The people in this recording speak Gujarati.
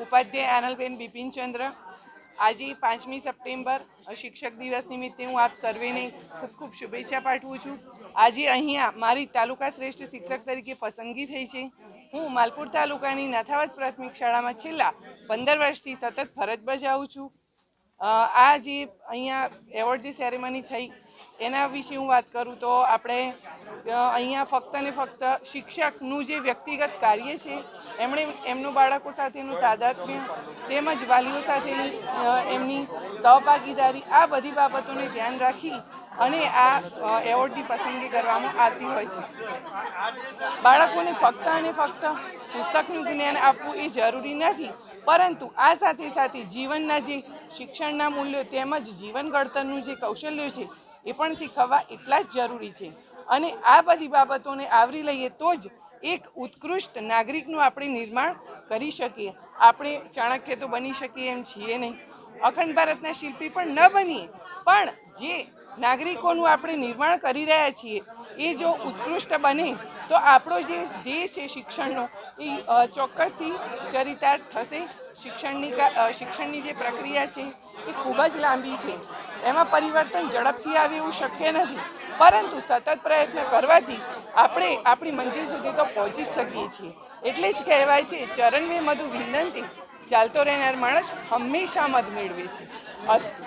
ઉપાધ્યાય આનલબેન બિપિનચંદ્ર। આજે 5મી સપ્ટેમ્બર શિક્ષક દિવસ નિમિત્તે હું આપ સર્વેને ખૂબ ખૂબ શુભેચ્છા પાઠવું છું। આજે અહીંયા મારી તાલુકા શ્રેષ્ઠ શિક્ષક તરીકે પસંદગી થઈ છે। હું માલપુર તાલુકાની નાથાવાસ પ્રાથમિક શાળામાં છેલ્લા 15 વર્ષથી સતત ફરજ બજાવું છું। આ જે અહીંયા એવોર્ડ જે સેરેમની થઈ એના વિશે હું વાત કરું તો આપણે અહીંયા ફક્ત ને ફક્ત શિક્ષકનું જે વ્યક્તિગત કાર્ય છે એમણે એમનું બાળકો સાથેનું તાદાત્મ્ય તેમજ વાલીઓ સાથેની એમની સહભાગીદારી આ બધી બાબતોને ધ્યાન રાખી અને આ એવોર્ડની પસંદગી કરવામાં આવતી હોય છે। બાળકોને ફક્ત અને ફક્ત પુસ્તકનું જ્ઞાન આપવું એ જરૂરી નથી, પરંતુ આ સાથે સાથે જીવનના જે શિક્ષણના મૂલ્યો તેમજ જીવન ઘડતરનું જે કૌશલ્યો છે એ પણ શીખવવા એટલા જ જરૂરી છે। અને આ બધી બાબતોને આવરી લઈએ તો જ એક ઉત્કૃષ્ટ નાગરિકનું આપણે નિર્માણ કરી શકીએ। આપણે ચાણક્ય તો બની શકીએ એમ છીએ નહીં, અખંડ ભારતના શિલ્પી પણ ન બનીએ, પણ જે નાગરિકોનું આપણે નિર્માણ કરી રહ્યા છીએ એ જો ઉત્કૃષ્ટ બને તો આપણો જે દેશ છે શિક્ષણનો એ ચોક્કસથી ચરિતાર્થ થશે। શિક્ષણની જે પ્રક્રિયા છે એ ખૂબ જ લાંબી છે, એમાં પરિવર્તન ઝડપથી આવે એવું શક્ય નથી, પરંતુ સતત પ્રયત્ન કરવાથી આપણે આપણી મંજિલ સુધી તો પહોંચી શકીએ છીએ। એટલે જ કહેવાય છે ચરણ મેં મધુ વિંદંતી, ચાલતો રહેનાર માણસ હંમેશા મધ મેળવે છે। અસ્તુ।